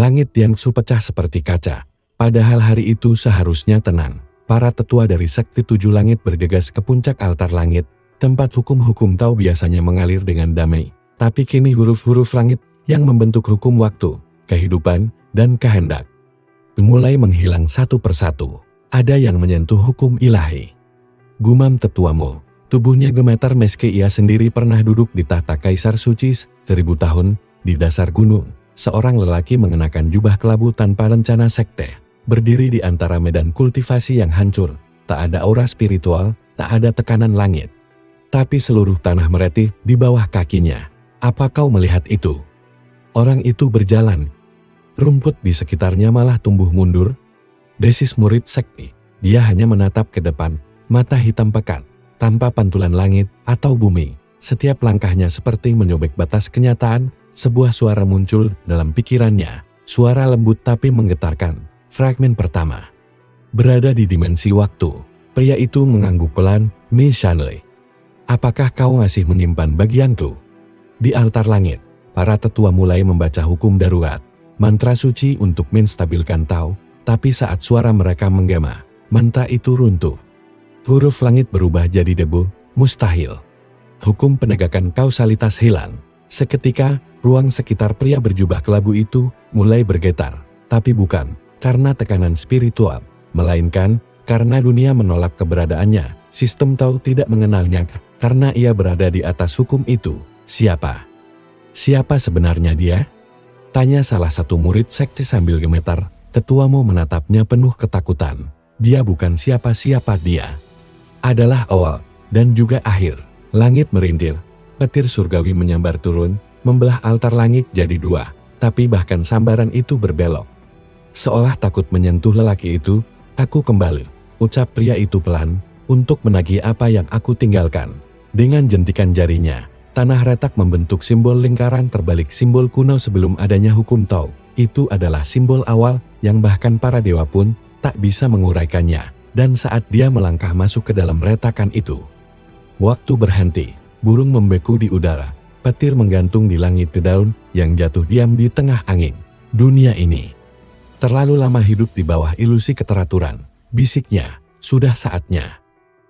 Langit Tiangsu pecah seperti kaca. Padahal hari itu seharusnya tenang. Para tetua dari Sekti Tujuh Langit bergegas ke puncak altar langit, tempat hukum-hukum Tao biasanya mengalir dengan damai. Tapi kini huruf-huruf langit yang membentuk hukum waktu, kehidupan, dan kehendak mulai menghilang satu persatu. Ada yang menyentuh hukum ilahi. Gumam tetua Mo. Tubuhnya gemetar meski ia sendiri pernah duduk di tahta Kaisar Suci 1000 tahun di dasar gunung. Seorang lelaki mengenakan jubah kelabu tanpa rencana sekte, berdiri di antara medan kultivasi yang hancur. Tak ada aura spiritual, tak ada tekanan langit. Tapi seluruh tanah meretih di bawah kakinya. Apa kau melihat itu? Orang itu berjalan. Rumput di sekitarnya malah tumbuh mundur. Desis murid sekti. Dia hanya menatap ke depan, mata hitam pekat, tanpa pantulan langit atau bumi. Setiap langkahnya seperti menyobek batas kenyataan. Sebuah suara muncul dalam pikirannya. Suara lembut tapi menggetarkan. Fragmen pertama. Berada di dimensi waktu. Pria itu mengangguk pelan. Miss Shanley. Apakah kau masih menyimpan bagianku? Di altar langit, para tetua mulai membaca hukum darurat. Mantra suci untuk menstabilkan Tao. Tapi saat suara mereka menggema, mantra itu runtuh. Huruf langit berubah jadi debu. Mustahil. Hukum penegakan kausalitas hilang. Seketika, ruang sekitar pria berjubah kelabu itu mulai bergetar. Tapi bukan karena tekanan spiritual, melainkan karena dunia menolak keberadaannya. Sistem Tao tidak mengenalnya karena ia berada di atas hukum itu. Siapa? Siapa sebenarnya dia? Tanya salah satu murid sekte sambil gemetar. Tetua Mo menatapnya penuh ketakutan. Dia bukan siapa-siapa, dia adalah awal dan juga akhir. Langit merintir. Petir surgawi menyambar turun, membelah altar langit jadi dua. Tapi bahkan sambaran itu berbelok. Seolah takut menyentuh lelaki itu, aku kembali. Ucap pria itu pelan, untuk menagih apa yang aku tinggalkan. Dengan jentikan jarinya, tanah retak membentuk simbol lingkaran terbalik, simbol kuno sebelum adanya hukum Tao. Itu adalah simbol awal yang bahkan para dewa pun tak bisa menguraikannya. Dan saat dia melangkah masuk ke dalam retakan itu, waktu berhenti. Burung membeku di udara. Petir menggantung di langit ke daun yang jatuh diam di tengah angin. Dunia ini terlalu lama hidup di bawah ilusi keteraturan. Bisiknya, sudah saatnya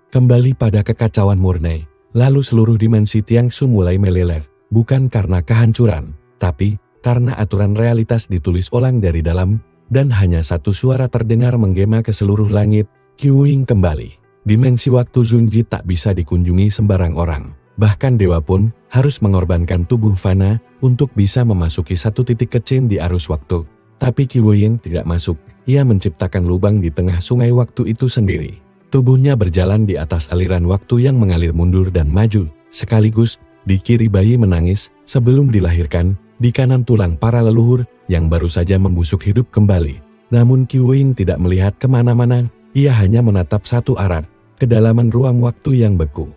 kembali pada kekacauan murni. Lalu seluruh dimensi Tiangsu mulai meleleh, bukan karena kehancuran, tapi karena aturan realitas ditulis ulang dari dalam, dan hanya satu suara terdengar menggema ke seluruh langit, Qiwing kembali. Dimensi waktu Zunji tak bisa dikunjungi sembarang orang, bahkan dewa pun harus mengorbankan tubuh fana untuk bisa memasuki satu titik kecil di arus waktu. Tapi Qiwing tidak masuk, ia menciptakan lubang di tengah sungai waktu itu sendiri. Tubuhnya berjalan di atas aliran waktu yang mengalir mundur dan maju, sekaligus di kiri bayi menangis sebelum dilahirkan, di kanan tulang para leluhur yang baru saja membusuk hidup kembali. Namun Qiwing tidak melihat kemana-mana, ia hanya menatap satu arah, kedalaman ruang waktu yang beku.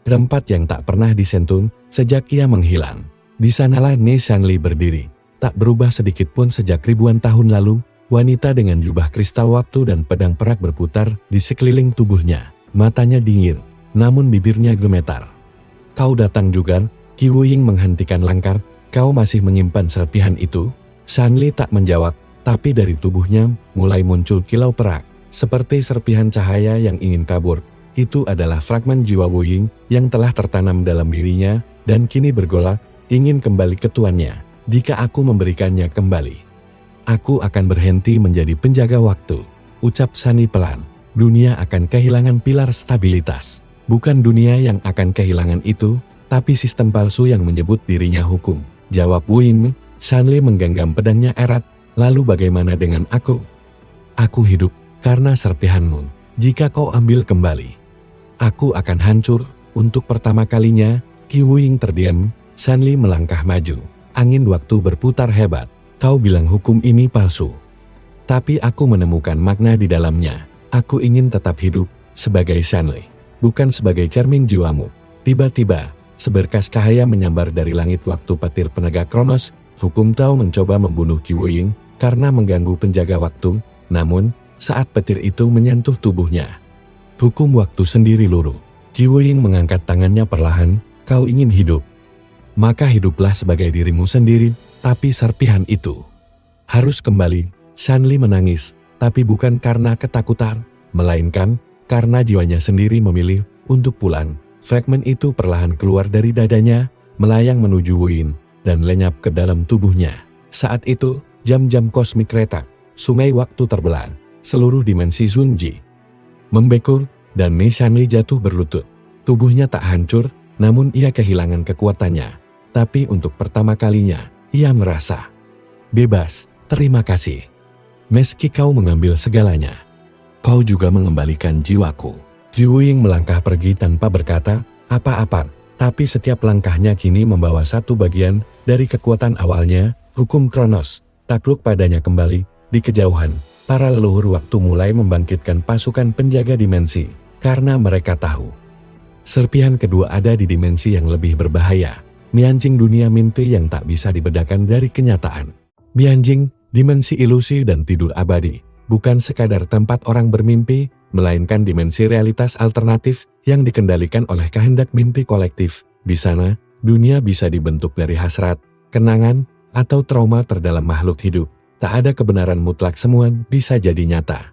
Tempat yang tak pernah disentuh sejak ia menghilang. Di sanalah Ne Shanli berdiri, tak berubah sedikit pun sejak ribuan tahun lalu. Wanita dengan jubah kristal waktu dan pedang perak berputar di sekeliling tubuhnya. Matanya dingin, namun bibirnya gemetar. Kau datang juga? Qiwing menghentikan langkah. Kau masih menyimpan serpihan itu? Shanli tak menjawab, tapi dari tubuhnya mulai muncul kilau perak, seperti serpihan cahaya yang ingin kabur. Itu adalah fragmen jiwa Wu Ying yang telah tertanam dalam dirinya, dan kini bergolak, ingin kembali ke tuannya. Jika aku memberikannya kembali, aku akan berhenti menjadi penjaga waktu. Ucap Shani pelan. Dunia akan kehilangan pilar stabilitas. Bukan dunia yang akan kehilangan itu, tapi sistem palsu yang menyebut dirinya hukum. Jawab Wu Ying. Shanli menggenggam pedangnya erat. Lalu bagaimana dengan aku? Aku hidup karena serpihanmu. Jika kau ambil kembali, aku akan hancur. Untuk pertama kalinya, Qiwing terdiam. Shanli melangkah maju. Angin waktu berputar hebat. Kau bilang hukum ini palsu. Tapi aku menemukan makna di dalamnya. Aku ingin tetap hidup sebagai Shanli, bukan sebagai cermin jiwamu. Tiba-tiba, seberkas cahaya menyambar dari langit waktu petir penegak Kronos. Hukum Tao mencoba membunuh Qiwing karena mengganggu penjaga waktu. Namun, saat petir itu menyentuh tubuhnya, hukum waktu sendiri luruh. Qiwing mengangkat tangannya perlahan. Kau ingin hidup? Maka hiduplah sebagai dirimu sendiri. Tapi serpihan itu Harus kembali, Shanli menangis, tapi bukan karena ketakutan, melainkan karena jiwanya sendiri memilih untuk pulang. Fragmen itu perlahan keluar dari dadanya, melayang menuju Wuyin, dan lenyap ke dalam tubuhnya. Saat itu, jam-jam kosmik retak, sungai waktu terbelah, seluruh dimensi Zunji membekul, dan Mei Shanli jatuh berlutut. Tubuhnya tak hancur, namun ia kehilangan kekuatannya. Tapi untuk pertama kalinya, ia merasa bebas. Terima kasih. Meski kau mengambil segalanya, kau juga mengembalikan jiwaku. Jiwuying melangkah pergi tanpa berkata apa-apa, tapi setiap langkahnya kini membawa satu bagian dari kekuatan awalnya, hukum Kronos, takluk padanya kembali. Di kejauhan, para leluhur waktu mulai membangkitkan pasukan penjaga dimensi, karena mereka tahu serpihan kedua ada di dimensi yang lebih berbahaya, Mianjing dunia mimpi yang tak bisa dibedakan dari kenyataan. Mianjing, dimensi ilusi dan tidur abadi, bukan sekadar tempat orang bermimpi, melainkan dimensi realitas alternatif yang dikendalikan oleh kehendak mimpi kolektif. Di sana, dunia bisa dibentuk dari hasrat, kenangan, atau trauma terdalam makhluk hidup. Tak ada kebenaran mutlak, semua bisa jadi nyata.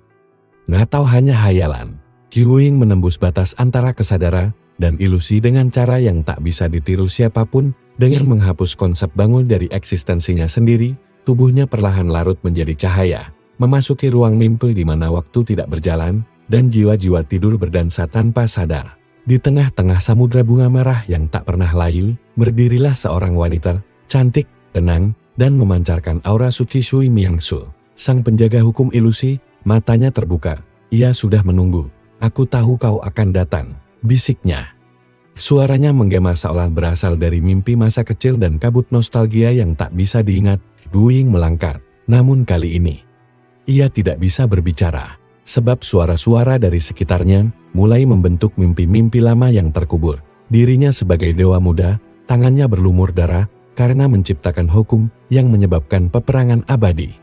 Atau hanya hayalan. Jiwuying menembus batas antara kesadaran dan ilusi dengan cara yang tak bisa ditiru siapapun. Dengan menghapus konsep bangun dari eksistensinya sendiri, tubuhnya perlahan larut menjadi cahaya, memasuki ruang mimpi di mana waktu tidak berjalan, dan jiwa-jiwa tidur berdansa tanpa sadar. Di tengah-tengah samudra bunga merah yang tak pernah layu, berdirilah seorang wanita, cantik, tenang, dan memancarkan aura suci Shui Miangsu. Sang penjaga hukum ilusi, matanya terbuka. Ia sudah menunggu. Aku tahu kau akan datang, bisiknya. Suaranya menggema seolah berasal dari mimpi masa kecil dan kabut nostalgia yang tak bisa diingat. Guing melangkah, namun kali ini ia tidak bisa berbicara, sebab suara-suara dari sekitarnya mulai membentuk mimpi-mimpi lama yang terkubur. Dirinya sebagai dewa muda, tangannya berlumur darah karena menciptakan hukum yang menyebabkan peperangan abadi.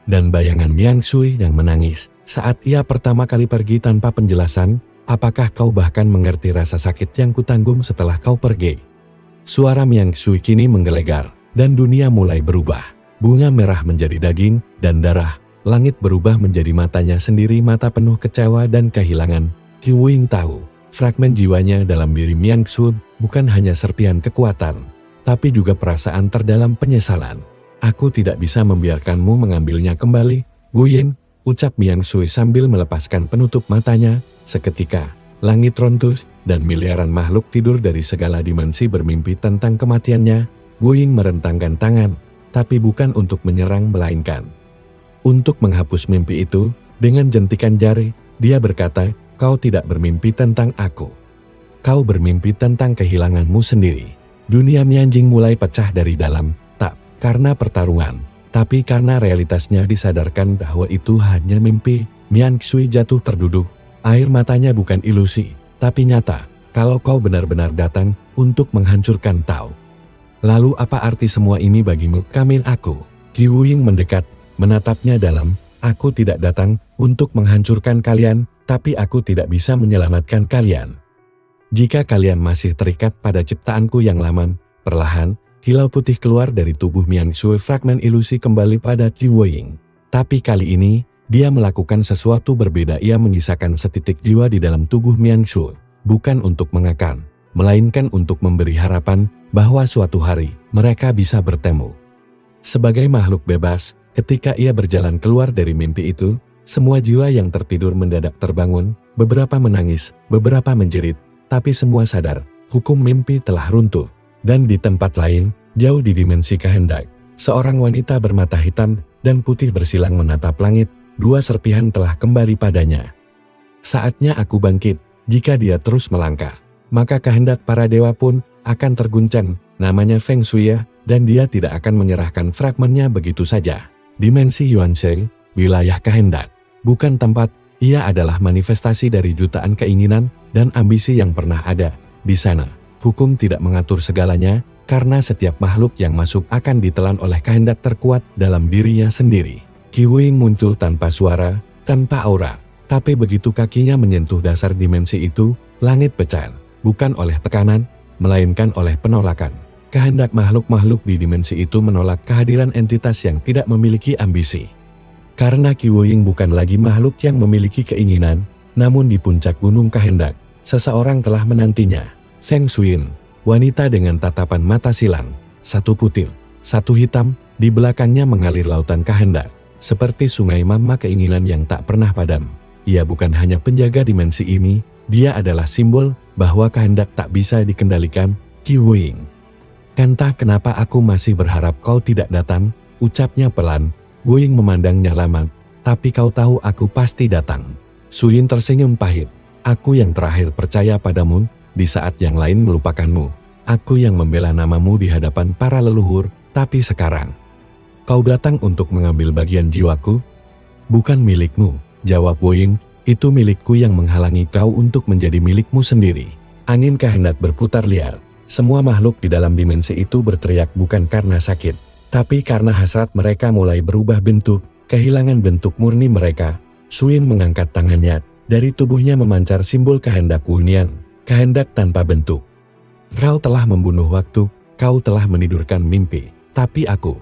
Dan bayangan Miang Sui yang menangis saat ia pertama kali pergi tanpa penjelasan. Apakah kau bahkan mengerti rasa sakit yang kutanggung setelah kau pergi? Suara Miang Sui kini menggelegar, dan dunia mulai berubah. Bunga merah menjadi daging dan darah. Langit berubah menjadi matanya sendiri, mata penuh kecewa dan kehilangan. Jiwuying tahu, fragmen jiwanya dalam diri Miang Sui bukan hanya serpihan kekuatan, tapi juga perasaan terdalam penyesalan. Aku tidak bisa membiarkanmu mengambilnya kembali, Guyin, ucap Miang Sui sambil melepaskan penutup matanya. Seketika, langit runtuh, dan miliaran makhluk tidur dari segala dimensi bermimpi tentang kematiannya. Guing merentangkan tangan, tapi bukan untuk menyerang melainkan untuk menghapus mimpi itu. Dengan jentikan jari, dia berkata, kau tidak bermimpi tentang aku. Kau bermimpi tentang kehilanganmu sendiri. Dunia Mianjing mulai pecah dari dalam, tak karena pertarungan, tapi karena realitasnya disadarkan bahwa itu hanya mimpi. Miang Sui jatuh terduduk. Air matanya bukan ilusi, tapi nyata. Kalau kau benar-benar datang untuk menghancurkan Tao, lalu apa arti semua ini bagimu? Kamil aku. Jiwuying mendekat, menatapnya dalam. Aku tidak datang untuk menghancurkan kalian, tapi aku tidak bisa menyelamatkan kalian. Jika kalian masih terikat pada ciptaanku yang lama, perlahan, kilau putih keluar dari tubuh Miang Sui. Fragmen ilusi kembali pada Jiwuying. Tapi kali ini, dia melakukan sesuatu berbeda. Ia mengisahkan setitik jiwa di dalam tubuh Miang Sui, bukan untuk mengekang, melainkan untuk memberi harapan bahwa suatu hari mereka bisa bertemu. Sebagai makhluk bebas, ketika ia berjalan keluar dari mimpi itu, semua jiwa yang tertidur mendadak terbangun, beberapa menangis, beberapa menjerit, tapi semua sadar, hukum mimpi telah runtuh. Dan di tempat lain, jauh di dimensi kehendak, seorang wanita bermata hitam dan putih bersilang menatap langit. Dua serpihan telah kembali padanya. Saatnya aku bangkit. Jika dia terus melangkah, maka kehendak para dewa pun akan terguncang. Namanya Feng Shui, dan dia tidak akan menyerahkan fragmennya begitu saja. Dimensi Yuansheng, wilayah kehendak, bukan tempat. Ia adalah manifestasi dari jutaan keinginan dan ambisi yang pernah ada. Di sana, hukum tidak mengatur segalanya, karena setiap makhluk yang masuk akan ditelan oleh kehendak terkuat dalam dirinya sendiri. Jiwuying muncul tanpa suara, tanpa aura, tapi begitu kakinya menyentuh dasar dimensi itu, langit pecah, bukan oleh tekanan, melainkan oleh penolakan. Kehendak makhluk-makhluk di dimensi itu menolak kehadiran entitas yang tidak memiliki ambisi. Karena Qi Wuyin bukan lagi makhluk yang memiliki keinginan, namun di puncak gunung kehendak, seseorang telah menantinya. Zheng Xuyin, wanita dengan tatapan mata silang, satu putih, satu hitam, di belakangnya mengalir lautan kehendak, seperti sungai mama keinginan yang tak pernah padam. Ia bukan hanya penjaga dimensi ini, dia adalah simbol bahwa kehendak tak bisa dikendalikan. Qi Wuyin, entah kenapa aku masih berharap kau tidak datang, ucapnya pelan. Wuyin memandangnya lama, tapi kau tahu aku pasti datang. Suyin tersenyum pahit. Aku yang terakhir percaya padamu, di saat yang lain melupakanmu. Aku yang membela namamu di hadapan para leluhur, tapi sekarang kau datang untuk mengambil bagian jiwaku? Bukan milikmu, jawab Wuyin, itu milikku yang menghalangi kau untuk menjadi milikmu sendiri. Angin kehendak berputar liar. Semua makhluk di dalam dimensi itu berteriak bukan karena sakit, tapi karena hasrat mereka mulai berubah bentuk, kehilangan bentuk murni mereka. Suyin mengangkat tangannya, dari tubuhnya memancar simbol kehendak Wunian, kehendak tanpa bentuk. Kau telah membunuh waktu, kau telah menidurkan mimpi, tapi aku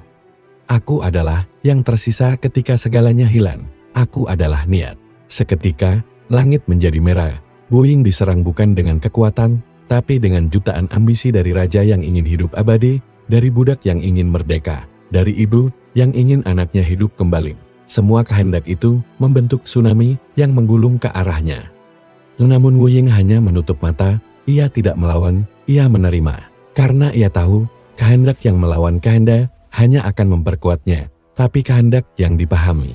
adalah yang tersisa ketika segalanya hilang. Aku adalah niat. Seketika, langit menjadi merah. Wuyin diserang bukan dengan kekuatan, tapi dengan jutaan ambisi dari raja yang ingin hidup abadi, dari budak yang ingin merdeka, dari ibu yang ingin anaknya hidup kembali. Semua kehendak itu membentuk tsunami yang menggulung ke arahnya. Namun Wuyin hanya menutup mata, ia tidak melawan, ia menerima. Karena ia tahu, kehendak yang melawan kehendak hanya akan memperkuatnya, tapi kehendak yang dipahami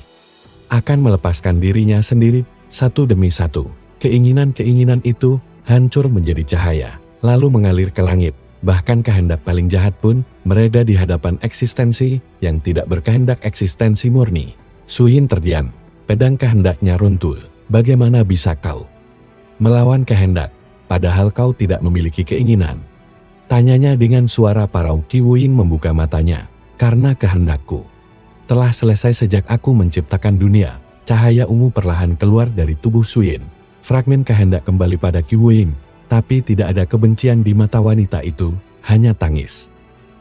akan melepaskan dirinya sendiri, satu demi satu. Keinginan-keinginan itu hancur menjadi cahaya, lalu mengalir ke langit. Bahkan kehendak paling jahat pun mereda di hadapan eksistensi yang tidak berkehendak eksistensi murni. Suyin terdiam, pedang kehendaknya runtuh. Bagaimana bisa kau melawan kehendak, padahal kau tidak memiliki keinginan? Tanyanya dengan suara parau. Qi Wuyin membuka matanya. Karena kehendakku telah selesai sejak aku menciptakan dunia. Cahaya ungu perlahan keluar dari tubuh Suyin. Fragmen kehendak kembali pada Qi Wuyin, tapi tidak ada kebencian di mata wanita itu, hanya tangis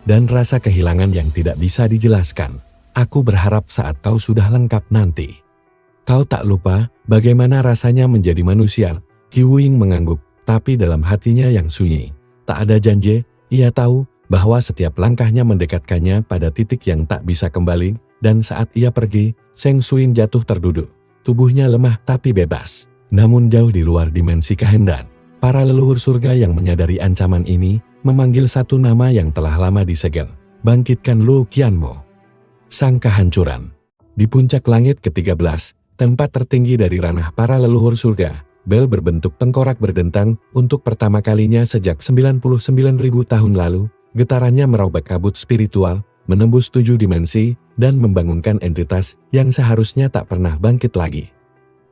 dan rasa kehilangan yang tidak bisa dijelaskan. Aku berharap saat kau sudah lengkap nanti, kau tak lupa bagaimana rasanya menjadi manusia. Qi Wuyin mengangguk, tapi dalam hatinya yang sunyi. Tak ada janji, ia tahu bahwa setiap langkahnya mendekatkannya pada titik yang tak bisa kembali, dan saat ia pergi, Zheng Xuyin jatuh terduduk. Tubuhnya lemah tapi bebas. Namun jauh di luar dimensi kehendak, para leluhur surga yang menyadari ancaman ini, memanggil satu nama yang telah lama disegel. Bangkitkan Lu Qianmo. Sang kehancuran. Di puncak langit ke-13, tempat tertinggi dari ranah para leluhur surga, bel berbentuk tengkorak berdentang untuk pertama kalinya sejak 99.000 tahun lalu. Getarannya merobek kabut spiritual, menembus 7 dimensi, dan membangunkan entitas yang seharusnya tak pernah bangkit lagi.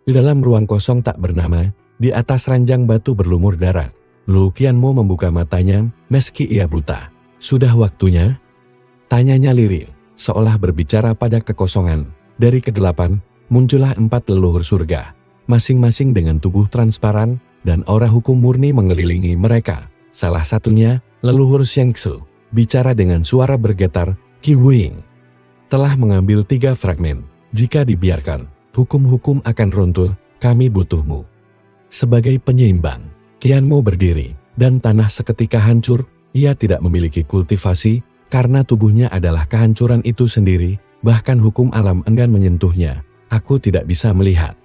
Di dalam ruang kosong tak bernama, di atas ranjang batu berlumur darah, Lu Qianmo membuka matanya, meski ia buta. Sudah waktunya? Tanyanya lirih, seolah berbicara pada kekosongan. Dari kegelapan, muncullah 4 leluhur surga, masing-masing dengan tubuh transparan, dan aura hukum murni mengelilingi mereka. Salah satunya, leluhur Shengxu, bicara dengan suara bergetar. Qi Wuyin telah mengambil 3 fragmen. Jika dibiarkan, hukum-hukum akan runtuh. Kami butuhmu sebagai penyeimbang. Qianmo berdiri, dan tanah seketika hancur. Ia tidak memiliki kultivasi, karena tubuhnya adalah kehancuran itu sendiri. Bahkan hukum alam enggan menyentuhnya. Aku tidak bisa melihat,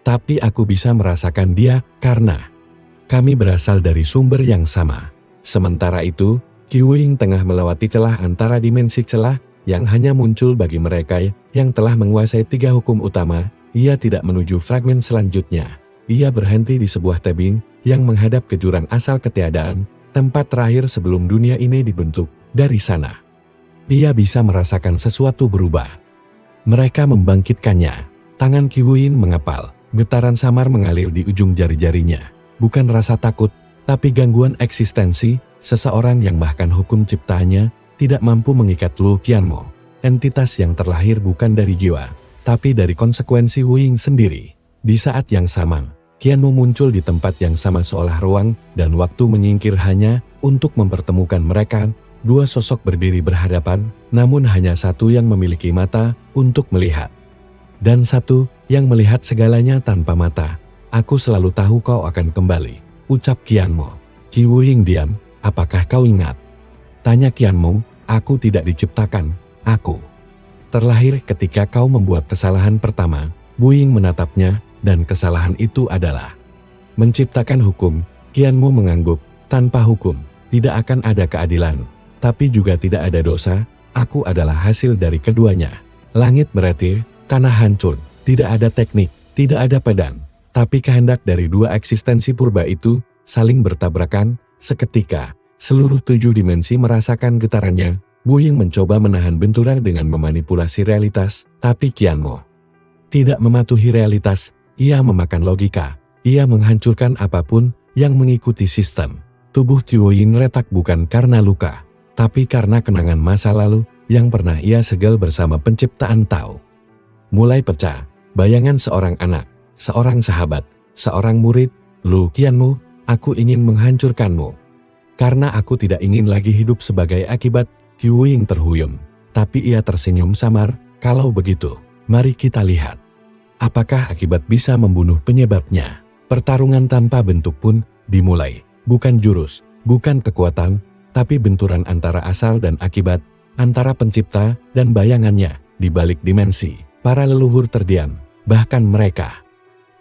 tapi aku bisa merasakan dia, karena kami berasal dari sumber yang sama. Sementara itu, Qi Wuyin tengah melewati celah antara dimensi celah yang hanya muncul bagi mereka yang telah menguasai 3 hukum utama. Ia tidak menuju fragmen selanjutnya. Ia berhenti di sebuah tebing yang menghadap ke jurang asal ketiadaan, tempat terakhir sebelum dunia ini dibentuk. Dari sana, ia bisa merasakan sesuatu berubah. Mereka membangkitkannya. Tangan Qi Wuyin mengepal, getaran samar mengalir di ujung jari-jarinya. Bukan rasa takut, tapi gangguan eksistensi. Seseorang yang bahkan hukum ciptaannya tidak mampu mengikat Lu Qianmo. Entitas yang terlahir bukan dari jiwa, tapi dari konsekuensi Wuyin sendiri. Di saat yang sama, Qianmo muncul di tempat yang sama, seolah ruang dan waktu menyingkir hanya untuk mempertemukan mereka. Dua sosok berdiri berhadapan, namun hanya satu yang memiliki mata untuk melihat. Dan satu yang melihat segalanya tanpa mata. Aku selalu tahu kau akan kembali, ucap Qian Mo. Qi Wuying diam. Apakah kau ingat? Tanya Qian Mo. Aku tidak diciptakan, aku terlahir ketika kau membuat kesalahan pertama. Wuying menatapnya, dan kesalahan itu adalah menciptakan hukum. Qian Mo mengangguk. Tanpa hukum, tidak akan ada keadilan. Tapi juga tidak ada dosa. Aku adalah hasil dari keduanya. Langit beretir, tanah hancur, tidak ada teknik, tidak ada pedang. Tapi kehendak dari dua eksistensi purba itu saling bertabrakan. Seketika, seluruh 7 dimensi merasakan getarannya. Wuying mencoba menahan benturan dengan memanipulasi realitas, tapi Qian Mo tidak mematuhi realitas. Ia memakan logika. Ia menghancurkan apapun yang mengikuti sistem. Tubuh Qi Wuying retak bukan karena luka, tapi karena kenangan masa lalu yang pernah ia segel bersama penciptaan Tao. Mulai pecah, bayangan seorang anak, seorang sahabat, seorang murid. Lu Qian Mo, aku ingin menghancurkanmu. Karena aku tidak ingin lagi hidup sebagai akibat. Qi Wuying terhuyung, tapi ia tersenyum samar. Kalau begitu, mari kita lihat. Apakah akibat bisa membunuh penyebabnya? Pertarungan tanpa bentuk pun dimulai. Bukan jurus, bukan kekuatan, tapi benturan antara asal dan akibat, antara pencipta dan bayangannya. Di balik dimensi, para leluhur terdiam, bahkan mereka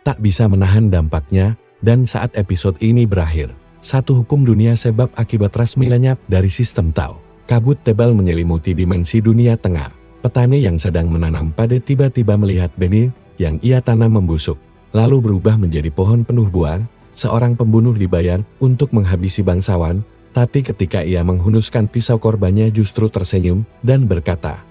tak bisa menahan dampaknya. Dan saat episode ini berakhir, satu hukum dunia sebab akibat resmi lenyap dari sistem Tao. Kabut tebal menyelimuti dimensi dunia tengah. Petani yang sedang menanam padi tiba-tiba melihat benih yang ia tanam membusuk, lalu berubah menjadi pohon penuh buah. Seorang pembunuh dibayar untuk menghabisi bangsawan, tapi ketika ia menghunuskan pisau korbannya justru tersenyum dan berkata,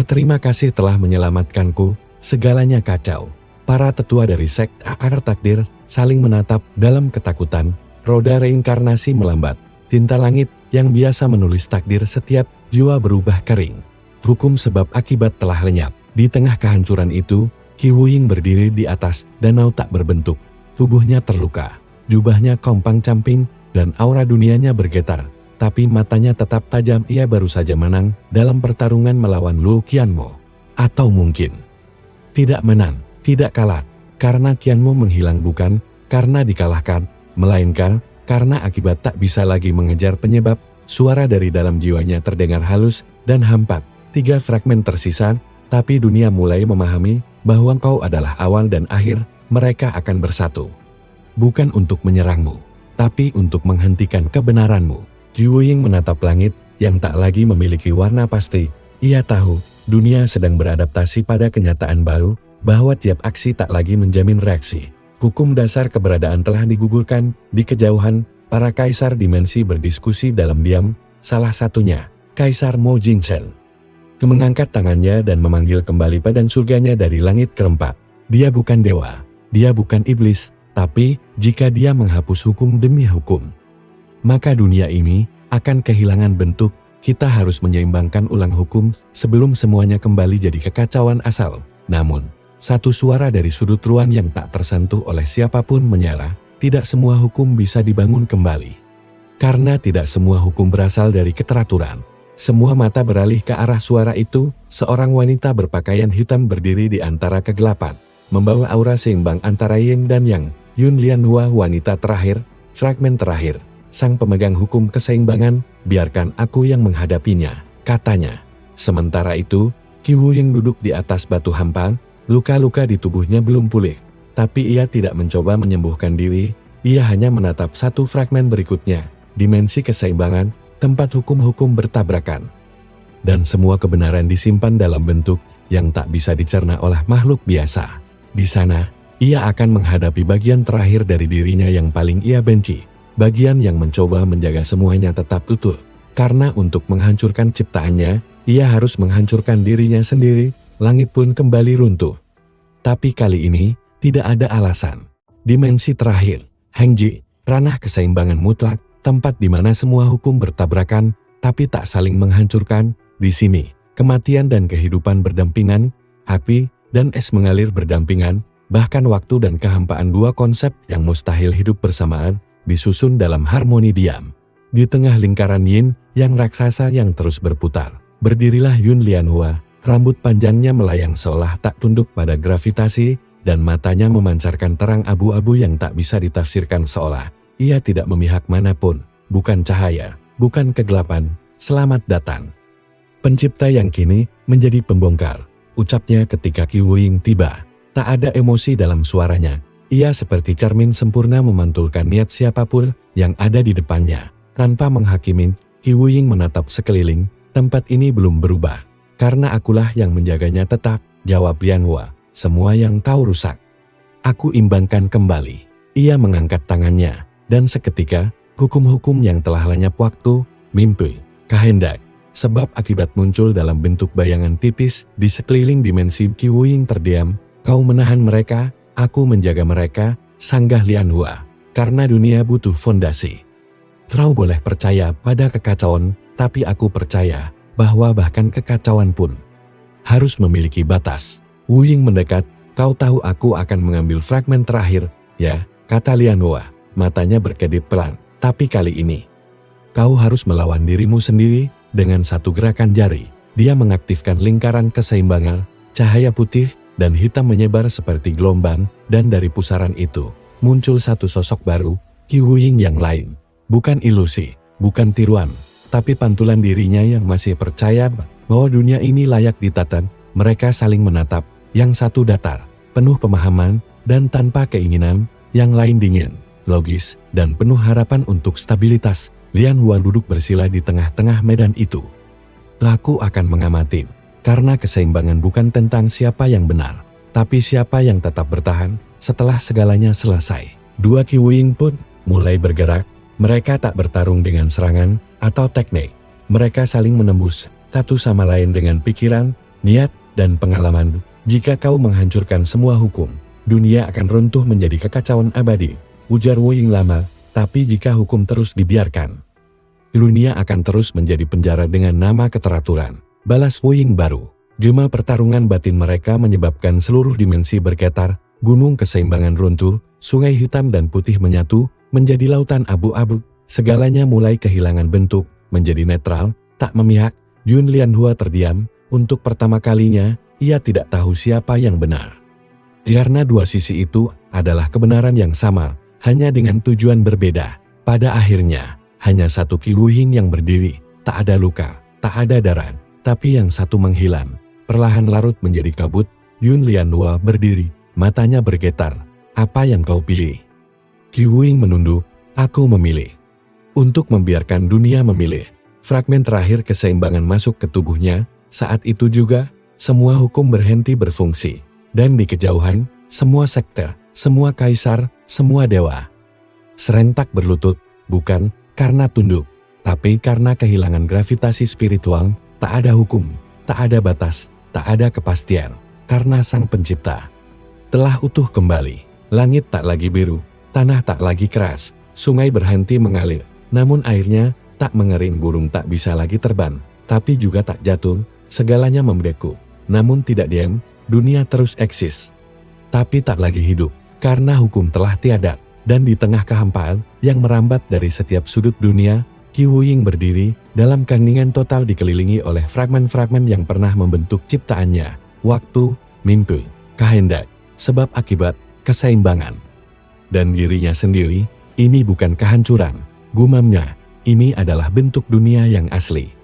"Terima kasih telah menyelamatkanku." Segalanya kacau. Para tetua dari sekte akar takdir saling menatap dalam ketakutan. Roda reinkarnasi melambat. Tinta langit yang biasa menulis takdir setiap jiwa berubah kering. Hukum sebab akibat telah lenyap. Di tengah kehancuran itu, Qi Wuying berdiri di atas danau tak berbentuk. Tubuhnya terluka, jubahnya kompang-camping, dan aura dunianya bergetar. Tapi matanya tetap tajam. Ia baru saja menang dalam pertarungan melawan Lu Qian Mo. Atau mungkin tidak menang, tidak kalah, karena Qian Mo menghilang bukan karena dikalahkan, melainkan karena akibat tak bisa lagi mengejar penyebab. Suara dari dalam jiwanya terdengar halus dan hampa. 3 fragmen tersisa, tapi dunia mulai memahami bahwa kau adalah awal dan akhir. Mereka akan bersatu. Bukan untuk menyerangmu, tapi untuk menghentikan kebenaranmu. Qi Wuying menatap langit yang tak lagi memiliki warna pasti. Ia tahu, dunia sedang beradaptasi pada kenyataan baru, bahwa tiap aksi tak lagi menjamin reaksi. Hukum dasar keberadaan telah digugurkan. Di kejauhan, para kaisar dimensi berdiskusi dalam diam, salah satunya, Kaisar Mo Jingzhen, mengangkat tangannya dan memanggil kembali pedang surganya dari langit keempat. Dia bukan dewa, dia bukan iblis, tapi jika dia menghapus hukum demi hukum, maka dunia ini akan kehilangan bentuk. Kita harus menyeimbangkan ulang hukum sebelum semuanya kembali jadi kekacauan asal. Namun, satu suara dari sudut ruang yang tak tersentuh oleh siapapun menyala, tidak semua hukum bisa dibangun kembali. Karena tidak semua hukum berasal dari keteraturan. Semua mata beralih ke arah suara itu. Seorang wanita berpakaian hitam berdiri di antara kegelapan, membawa aura seimbang antara yin dan yang. Yun Lianhua, wanita terakhir, fragmen terakhir, sang pemegang hukum keseimbangan. Biarkan aku yang menghadapinya, katanya. Sementara itu, Qi Wuying duduk di atas batu hampa. Luka-luka di tubuhnya belum pulih, tapi ia tidak mencoba menyembuhkan diri. Ia hanya menatap satu fragmen berikutnya, dimensi keseimbangan, tempat hukum-hukum bertabrakan. Dan semua kebenaran disimpan dalam bentuk yang tak bisa dicerna oleh makhluk biasa. Di sana, ia akan menghadapi bagian terakhir dari dirinya yang paling ia benci. Bagian yang mencoba menjaga semuanya tetap utuh. Karena untuk menghancurkan ciptaannya, ia harus menghancurkan dirinya sendiri. Langit pun kembali runtuh. Tapi kali ini, tidak ada alasan. Dimensi terakhir, Hengji, ranah keseimbangan mutlak, tempat di mana semua hukum bertabrakan, tapi tak saling menghancurkan. Di sini, kematian dan kehidupan berdampingan, api dan es mengalir berdampingan, bahkan waktu dan kehampaan, dua konsep yang mustahil hidup bersamaan, disusun dalam harmoni diam. Di tengah lingkaran yin yang raksasa yang terus berputar, berdirilah Yun Lianhua. Rambut panjangnya melayang seolah tak tunduk pada gravitasi, dan matanya memancarkan terang abu-abu yang tak bisa ditafsirkan seolah ia tidak memihak manapun, bukan cahaya, bukan kegelapan. Selamat datang, pencipta yang kini menjadi pembongkar, ucapnya ketika Qi Wuying tiba. Tak ada emosi dalam suaranya, ia seperti cermin sempurna memantulkan niat siapapun yang ada di depannya. Tanpa menghakimi, Qi Wuying menatap sekeliling. Tempat ini belum berubah, karena akulah yang menjaganya tetap, jawab Lianhua. Semua yang kau rusak, aku imbangkan kembali. Ia mengangkat tangannya, dan seketika, hukum-hukum yang telah lenyap waktu, mimpi, kehendak, sebab akibat muncul dalam bentuk bayangan tipis di sekeliling dimensi. Qi Wuying terdiam. Kau menahan mereka, aku menjaga mereka, sanggah Lianhua, karena dunia butuh fondasi. Kau boleh percaya pada kekacauan, tapi aku percaya bahwa bahkan kekacauan pun harus memiliki batas. Wuying mendekat. Kau tahu aku akan mengambil fragmen terakhir, ya, kata Lianhua, matanya berkedip pelan. Tapi kali ini, kau harus melawan dirimu sendiri. Dengan satu gerakan jari, dia mengaktifkan lingkaran keseimbangan, cahaya putih dan hitam menyebar seperti gelombang, dan dari pusaran itu, muncul satu sosok baru, Qi Wuying yang lain. Bukan ilusi, bukan tiruan, tapi pantulan dirinya yang masih percaya bahwa dunia ini layak ditata. Mereka saling menatap, yang satu datar, penuh pemahaman, dan tanpa keinginan, yang lain dingin, logis, dan penuh harapan untuk stabilitas. Lianhua duduk bersila di tengah-tengah medan itu. Aku akan mengamati, karena keseimbangan bukan tentang siapa yang benar, tapi siapa yang tetap bertahan setelah segalanya selesai. Dua Qi Wuying pun mulai bergerak. Mereka tak bertarung dengan serangan atau teknik. Mereka saling menembus satu sama lain dengan pikiran, niat, dan pengalaman. Jika kau menghancurkan semua hukum, dunia akan runtuh menjadi kekacauan abadi, ujar Wuying lama. Tapi jika hukum terus dibiarkan, dunia akan terus menjadi penjara dengan nama keteraturan, balas Wuying baru. Gema pertarungan batin mereka menyebabkan seluruh dimensi bergetar, gunung keseimbangan runtuh, sungai hitam dan putih menyatu, menjadi lautan abu-abu. Segalanya mulai kehilangan bentuk, menjadi netral, tak memihak. Yun Lianhua terdiam. Untuk pertama kalinya, ia tidak tahu siapa yang benar. Karena dua sisi itu adalah kebenaran yang sama, hanya dengan tujuan berbeda. Pada akhirnya, hanya satu Qi Wuying yang berdiri, tak ada luka, tak ada darah, tapi yang satu menghilang, perlahan larut menjadi kabut. Yun Lianhua berdiri, matanya bergetar. Apa yang kau pilih? Qi Wuying menunduk. Aku memilih untuk membiarkan dunia memilih. Fragmen terakhir keseimbangan masuk ke tubuhnya. Saat itu juga, semua hukum berhenti berfungsi. Dan di kejauhan, semua sekte, semua kaisar, semua dewa serentak berlutut, bukan karena tunduk, tapi karena kehilangan gravitasi spiritual. Tak ada hukum, tak ada batas, tak ada kepastian, karena Sang Pencipta telah utuh kembali. Langit tak lagi biru, tanah tak lagi keras, sungai berhenti mengalir, namun airnya tak mengering. Burung tak bisa lagi terbang, tapi juga tak jatuh. Segalanya membeku, namun tidak diam. Dunia terus eksis, tapi tak lagi hidup, karena hukum telah tiada. Dan di tengah kehampaan yang merambat dari setiap sudut dunia, Qi Wuying berdiri dalam keheningan total, dikelilingi oleh fragmen-fragmen yang pernah membentuk ciptaannya. Waktu, mimpi, kehendak, sebab akibat, keseimbangan. Dan dirinya sendiri, ini bukan kehancuran, gumamnya, ini adalah bentuk dunia yang asli.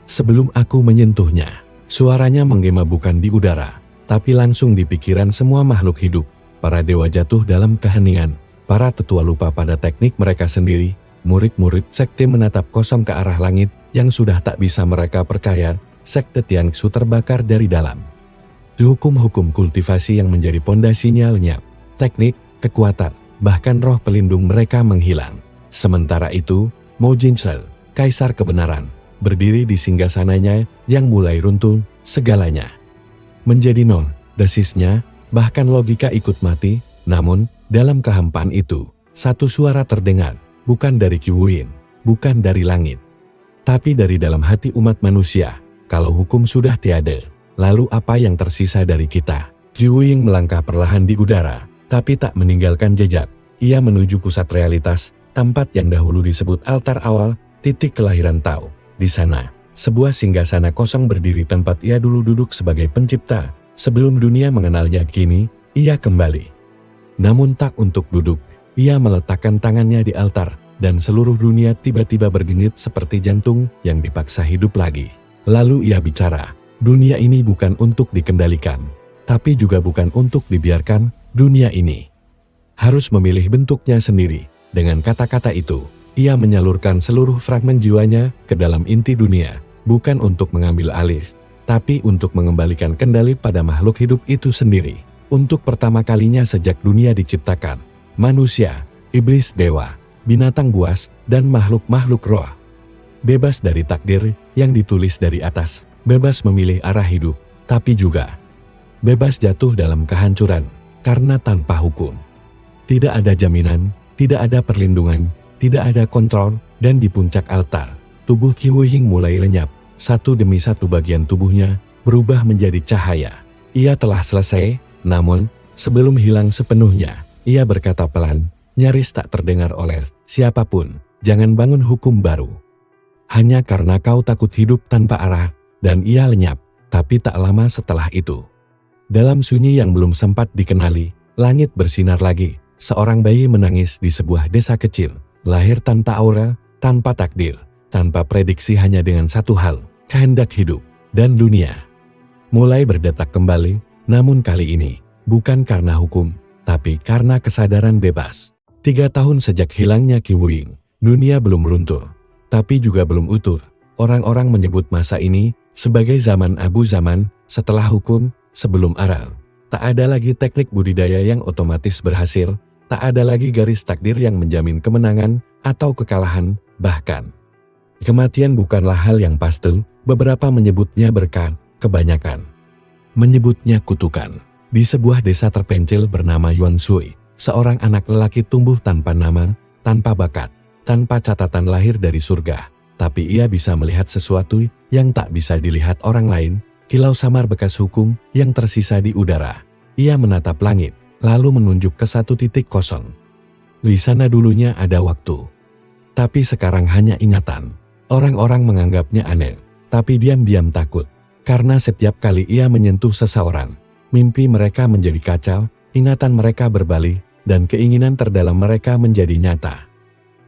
Sebelum aku menyentuhnya, suaranya menggema bukan di udara, tapi langsung di pikiran semua makhluk hidup. Para dewa jatuh dalam keheningan. Para tetua lupa pada teknik mereka sendiri. Murid-murid sekte menatap kosong ke arah langit yang sudah tak bisa mereka percaya. Sekte Tianxu terbakar dari dalam. Hukum-hukum kultivasi yang menjadi pondasinya lenyap. Teknik, kekuatan, bahkan roh pelindung mereka menghilang. Sementara itu, Mo Jinzhe, kaisar kebenaran, berdiri di singgasananya yang mulai runtuh. Segalanya menjadi nol, desisnya, bahkan logika ikut mati. Namun, dalam kehampaan itu, satu suara terdengar, bukan dari Qi Wuying, bukan dari langit, tapi dari dalam hati umat manusia. Kalau hukum sudah tiada, lalu apa yang tersisa dari kita? Qi Wuying melangkah perlahan di udara, tapi tak meninggalkan jejak. Ia menuju pusat realitas, tempat yang dahulu disebut altar awal. titik kelahiran Tao. Di sana, sebuah singgasana kosong berdiri tempat ia dulu duduk sebagai pencipta. Sebelum dunia mengenalnya kini, ia kembali. Namun tak untuk duduk, ia meletakkan tangannya di altar, dan seluruh dunia tiba-tiba berdenyut seperti jantung yang dipaksa hidup lagi. Lalu ia bicara, dunia ini bukan untuk dikendalikan, tapi juga bukan untuk dibiarkan. Dunia ini harus memilih bentuknya sendiri. Dengan kata-kata itu, ia menyalurkan seluruh fragmen jiwanya ke dalam inti dunia, bukan untuk mengambil alih, tapi untuk mengembalikan kendali pada makhluk hidup itu sendiri. Untuk pertama kalinya sejak dunia diciptakan, manusia, iblis, dewa, binatang buas, dan makhluk-makhluk roh bebas dari takdir yang ditulis dari atas, bebas memilih arah hidup, tapi juga bebas jatuh dalam kehancuran, karena tanpa hukum. Tidak ada jaminan, tidak ada perlindungan, tidak ada kontrol, dan di puncak altar, tubuh Qi Huiying mulai lenyap. Satu demi satu bagian tubuhnya berubah menjadi cahaya. Ia telah selesai, namun sebelum hilang sepenuhnya, ia berkata pelan, nyaris tak terdengar oleh siapapun, jangan bangun hukum baru. Hanya karena kau takut hidup tanpa arah, dan ia lenyap. Tapi tak lama setelah itu, dalam sunyi yang belum sempat dikenali, langit bersinar lagi. Seorang bayi menangis di sebuah desa kecil, lahir tanpa aura, tanpa takdir, tanpa prediksi, hanya dengan satu hal, kehendak hidup, dan dunia mulai berdetak kembali, namun kali ini, bukan karena hukum, tapi karena kesadaran bebas. 3 tahun sejak hilangnya Qi Huiying, dunia belum runtuh, tapi juga belum utuh. Orang-orang menyebut masa ini sebagai zaman abu, zaman setelah hukum, sebelum aral. Tak ada lagi teknik budidaya yang otomatis berhasil, tak ada lagi garis takdir yang menjamin kemenangan atau kekalahan, bahkan kematian bukanlah hal yang pasti. Beberapa menyebutnya berkah, kebanyakan menyebutnya kutukan. Di sebuah desa terpencil bernama Yuan Shui, seorang anak lelaki tumbuh tanpa nama, tanpa bakat, tanpa catatan lahir dari surga. Tapi ia bisa melihat sesuatu yang tak bisa dilihat orang lain, kilau samar bekas hukum yang tersisa di udara. Ia menatap langit, lalu menunjuk ke satu titik kosong. Di sana dulunya ada waktu, tapi sekarang hanya ingatan. Orang-orang menganggapnya aneh, tapi diam-diam takut, karena setiap kali ia menyentuh seseorang, mimpi mereka menjadi kacau, ingatan mereka berbalik, dan keinginan terdalam mereka menjadi nyata.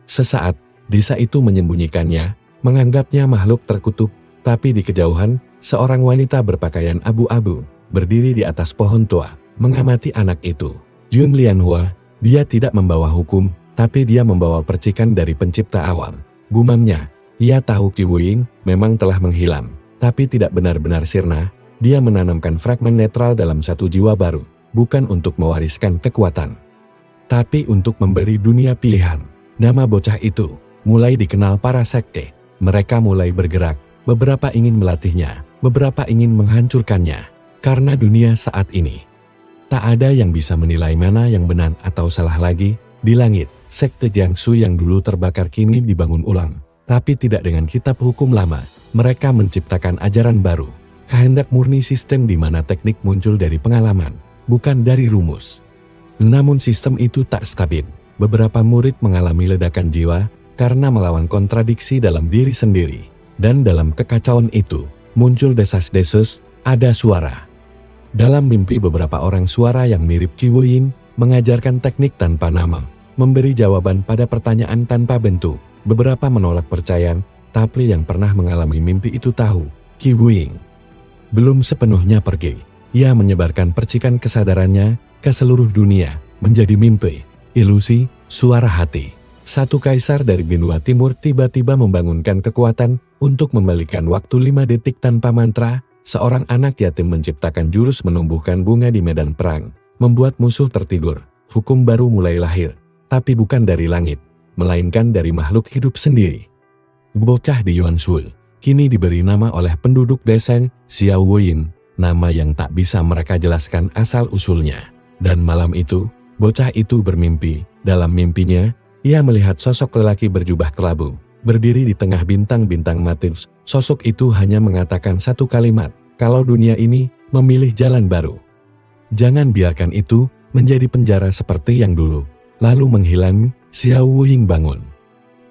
Sesaat, desa itu menyembunyikannya, menganggapnya makhluk terkutuk, tapi di kejauhan, seorang wanita berpakaian abu-abu, berdiri di atas pohon tua, mengamati anak itu. Yun Lianhua, dia tidak membawa hukum, tapi dia membawa percikan dari pencipta awam. Gumamnya, ia tahu Qi Huiying memang telah menghilang, tapi tidak benar-benar sirna. Dia menanamkan fragmen netral dalam satu jiwa baru, bukan untuk mewariskan kekuatan, tapi untuk memberi dunia pilihan. Nama bocah itu mulai dikenal para sekte. Mereka mulai bergerak, beberapa ingin melatihnya, beberapa ingin menghancurkannya. Karena dunia saat ini, tak ada yang bisa menilai mana yang benar atau salah lagi. Di langit, sekte Jiangsu yang dulu terbakar kini dibangun ulang. Tapi tidak dengan kitab hukum lama, mereka menciptakan ajaran baru. Kehendak murni, sistem di mana teknik muncul dari pengalaman, bukan dari rumus. Namun sistem itu tak stabil. Beberapa murid mengalami ledakan jiwa, karena melawan kontradiksi dalam diri sendiri. Dan dalam kekacauan itu, muncul desas-desus, ada suara. Dalam mimpi beberapa orang suara yang mirip Qi Huiying, mengajarkan teknik tanpa nama, memberi jawaban pada pertanyaan tanpa bentuk. Beberapa menolak percaya, tapi yang pernah mengalami mimpi itu tahu, Qi Huiying belum sepenuhnya pergi. Ia menyebarkan percikan kesadarannya ke seluruh dunia, menjadi mimpi, ilusi, suara hati. Satu kaisar dari benua timur tiba-tiba membangunkan kekuatan untuk membalikan waktu 5 detik tanpa mantra. Seorang anak yatim menciptakan jurus menumbuhkan bunga di medan perang, membuat musuh tertidur. Hukum baru mulai lahir, tapi bukan dari langit, melainkan dari makhluk hidup sendiri. Bocah di Yuan Shui kini diberi nama oleh penduduk desa Xiao Huoyin, nama yang tak bisa mereka jelaskan asal-usulnya. Dan malam itu, bocah itu bermimpi. Dalam mimpinya, ia melihat sosok lelaki berjubah kelabu, berdiri di tengah bintang-bintang mati. Sosok itu hanya mengatakan satu kalimat, kalau dunia ini memilih jalan baru, jangan biarkan itu menjadi penjara seperti yang dulu. Lalu menghilang. Xiao Huoyin bangun.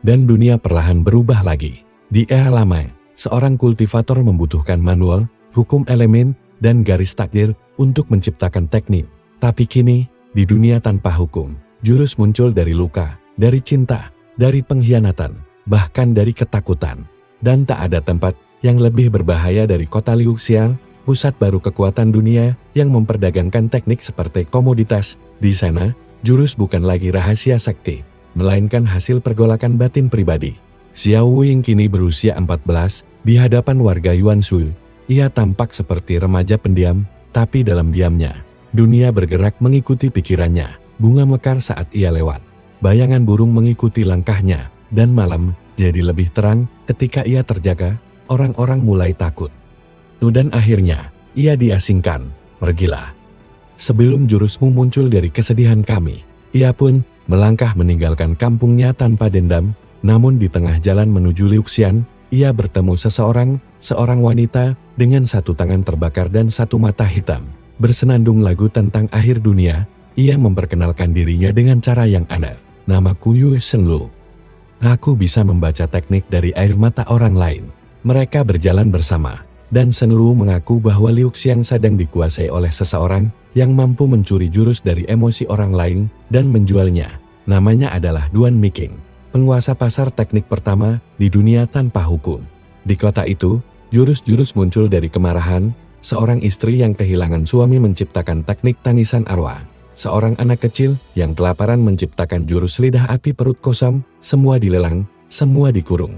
dan dunia perlahan berubah lagi. Di era lama, seorang kultivator membutuhkan manual, hukum elemen, dan garis takdir untuk menciptakan teknik. Tapi kini, di dunia tanpa hukum, jurus muncul dari luka, dari cinta, dari pengkhianatan, bahkan dari ketakutan. Dan tak ada tempat yang lebih berbahaya dari kota Liuxian, pusat baru kekuatan dunia yang memperdagangkan teknik seperti komoditas. Di sana, jurus bukan lagi rahasia sakti, melainkan hasil pergolakan batin pribadi. Xiao Wuying kini berusia 14, di hadapan warga Yuanshu. Ia tampak seperti remaja pendiam, tapi dalam diamnya, dunia bergerak mengikuti pikirannya. Bunga mekar saat ia lewat. Bayangan burung mengikuti langkahnya, dan malam jadi lebih terang ketika ia terjaga. Orang-orang mulai takut. Dan akhirnya, ia diasingkan. Pergilah. Sebelum jurusmu muncul dari kesedihan kami, ia pun melangkah meninggalkan kampungnya tanpa dendam. Namun di tengah jalan menuju Liuxian, ia bertemu seorang wanita dengan satu tangan terbakar dan satu mata hitam. Bersenandung lagu tentang akhir dunia, ia memperkenalkan dirinya dengan cara yang aneh. Namaku Yu Shenlu. Aku bisa membaca teknik dari air mata orang lain. Mereka berjalan bersama, dan Shenlu mengaku bahwa Liuxian sedang dikuasai oleh seseorang yang mampu mencuri jurus dari emosi orang lain dan menjualnya. Namanya adalah Duan Miking, penguasa pasar teknik pertama di dunia tanpa hukum. Di kota itu, jurus-jurus muncul dari kemarahan. Seorang istri yang kehilangan suami menciptakan teknik tangisan arwah. Seorang anak kecil yang kelaparan menciptakan jurus lidah api perut kosong. Semua dilelang, semua dikurung.